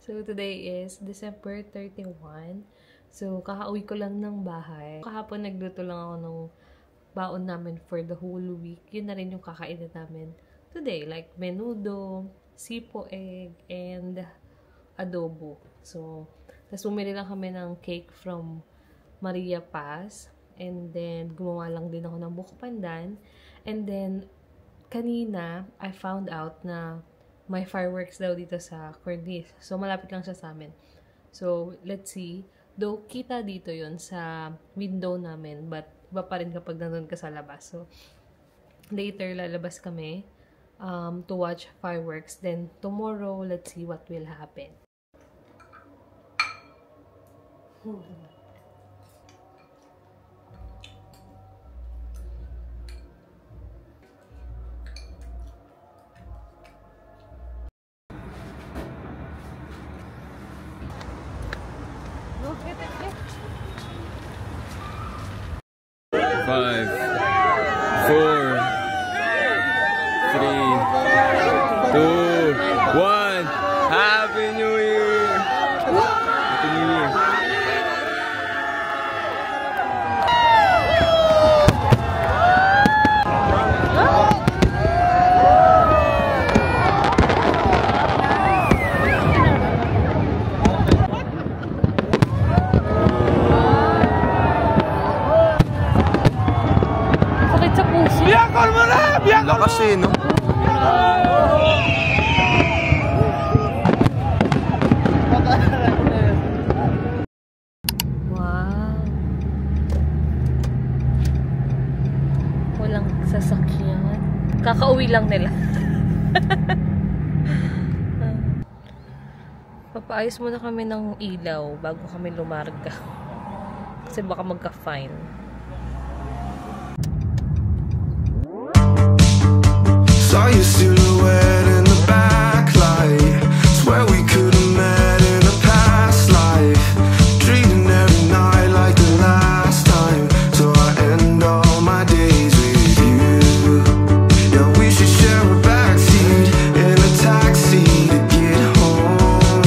So, today is December 31. So, kakauwi ko lang ng bahay. Kahapon nagluto lang ako ng baon namin for the whole week. Yun na rin yung kakainin namin today. Like, menudo, sipo egg, and adobo. So, tapos bumili lang kami ng cake from Maria Paz. And then, gumawa lang din ako ng buko pandan. And then, kanina, I found out na may fireworks daw dito sa Cornice. So, malapit lang siya sa amin. So, let's see. Though, kita dito yon sa window namin. But, iba pa rin kapag nandun ka sa labas. So, later, lalabas kami to watch fireworks. Then, tomorrow, let's see what will happen. Five, 4, 3, 2, 1. Happy New Year! Happy New Year! Lakas eh, no? Wow. Walang sasakyan. Kakauwi lang nila. Papaayos muna kami ng ilaw bago kami lumarga. Kasi baka magka-fine. Saw your silhouette in the backlight. Swear we could have met in a past life. Dreaming every night like the last time. So I end all my days with you. Yeah, we should share a backseat in a taxi to get home.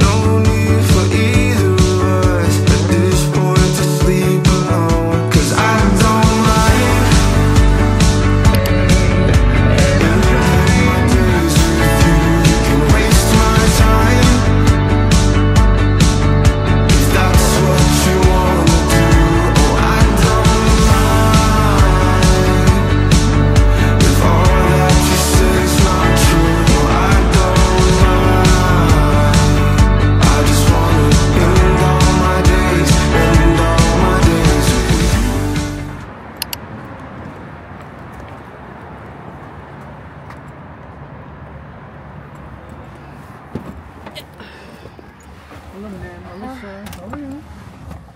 No need for either of us at this point to sleep alone. 'Cause I don't like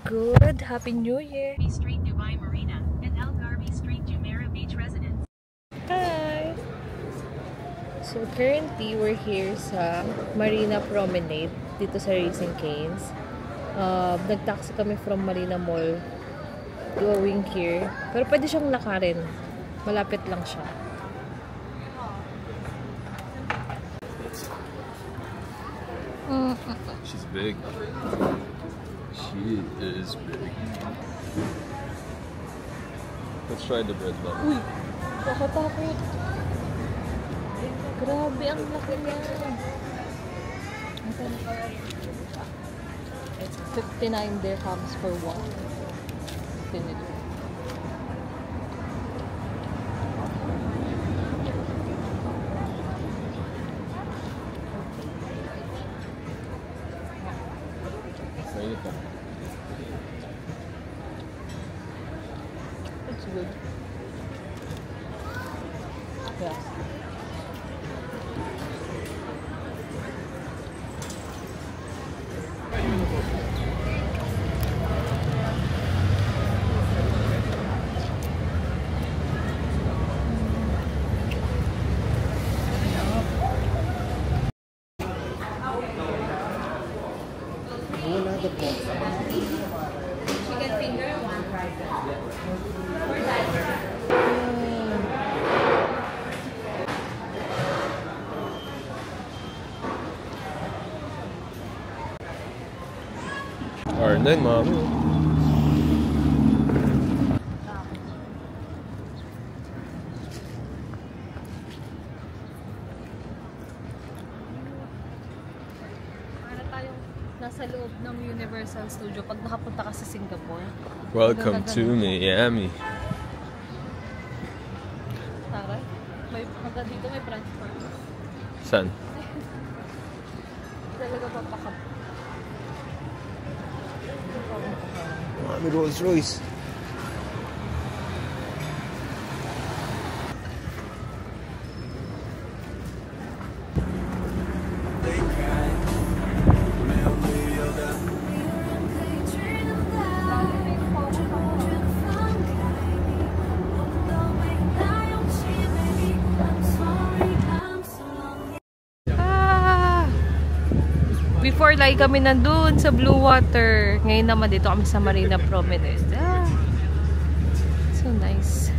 Good. Happy New Year. Street Dubai Marina and Al Garbi Street Jumeirah Beach Residence. Hi! So, currently, we're here sa Marina Promenade dito sa Raising Cane's. Nag-taxi kami from Marina Mall going here. Pero pwede siyang lakarin. Malapit lang siya. She's big. She is big. Let's try the bread bun. Uy! Nakatakot. Grabe, ang laki niya. It's 59 dirhams for one. Tinili. It's good. Yes. Or then, Mom. Nasa loob ng Universal Studio pag nakapunta ka sa Singapore. Welcome to Miami. Taray, may hanggang dito may branch for San? talaga papakap. Mami Rolls Royce. Before like kami nandun sa Blue Water. Ngayon naman dito kami sa Marina Promenade. So nice.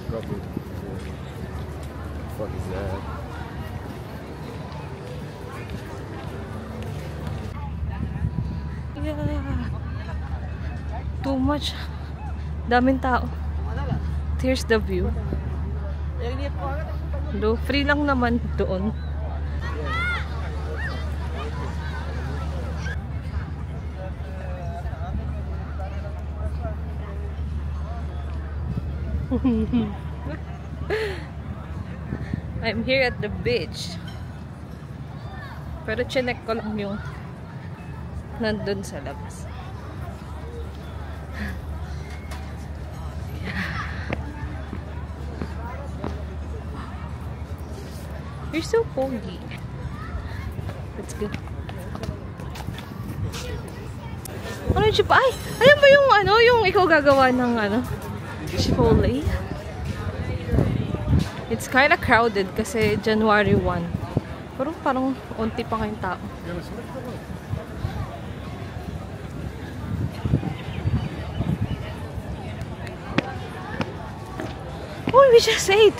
What the fuck is that? Yeah. Too much. Daming tao. Here's the view. Do, free lang naman doon. I'm here at the beach. Pero chinek ko lang yung nandun sa labas. You're so foggy. Let's go. Ano yung chipa? Ay! Alam mo yung ano? Yung ikaw gagawa ng ano? Chipotle? It's kinda crowded kasi January 1. Pero parang unti pa kayong tao. Oh, we just ate!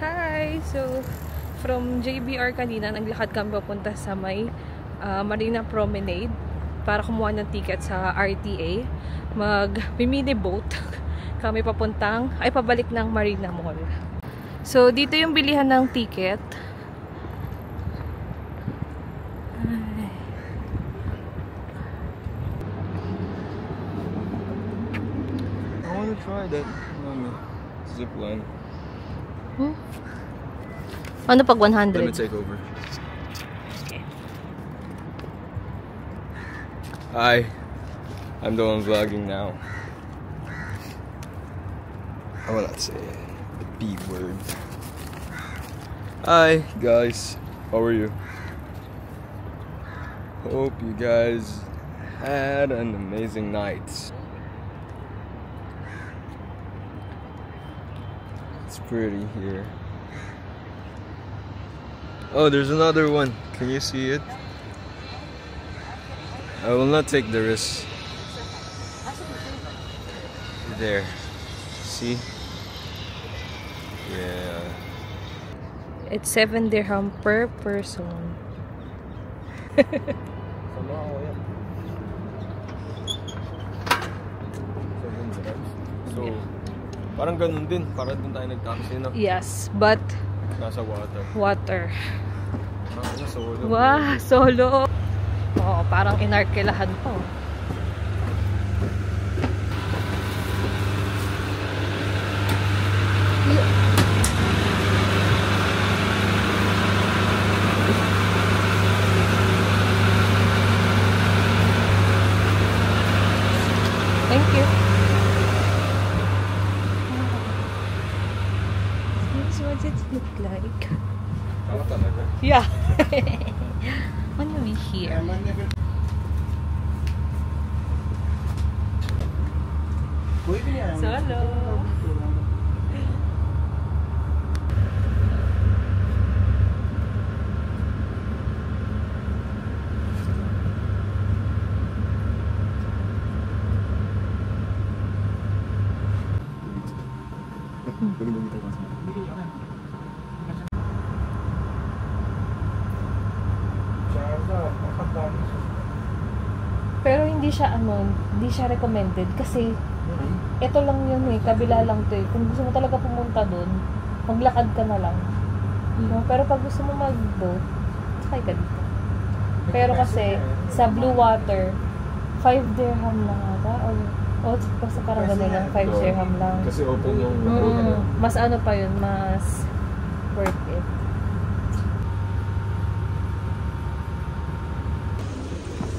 Hi! So, from JBR kanina, naglakad kami papunta sa may Marina Promenade para kumuha ng ticket sa RTA. Mag-mini boat kami papuntang, ay pabalik ng Marina Mall. So, dito yung bilihan ng ticket. I wanna try that zip line. Ano pag 100? Let me take over. Okay. Hi, I'm the one vlogging now. I will not say the B word. Hi guys, how are you? Hope you guys had an amazing night. It's pretty here. Oh, there's another one. Can you see it? I will not take the risk. There. See? Yeah. It's 7 dirham per person. So, parang ganun din. Para din tayo nag-taxi na. Yes, but Nasa water. water. Nasa solo. Wow, solo. Oh, parang inarkilahan po. Thank you. This is what it look like. Tama talaga. Yeah. When are we here? Solo. Pero hindi siya hindi siya recommended kasi ito lang yun kabila lang to Kung gusto mo talaga pumunta doon, maglakad ka na lang. No? Pero pag gusto mo mag-boat, sakay ka dito. Pero kasi sa Blue Water, 5 dirham lang ata o kasi parang ganun lang, 5 dirham lang. Kasi open yung Mas pa yun, mas worth it.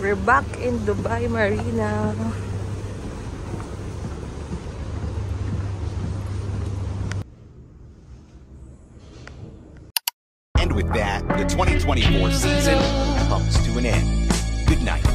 We're back in Dubai Marina. And with that, the 2024 season comes to an end. Good night.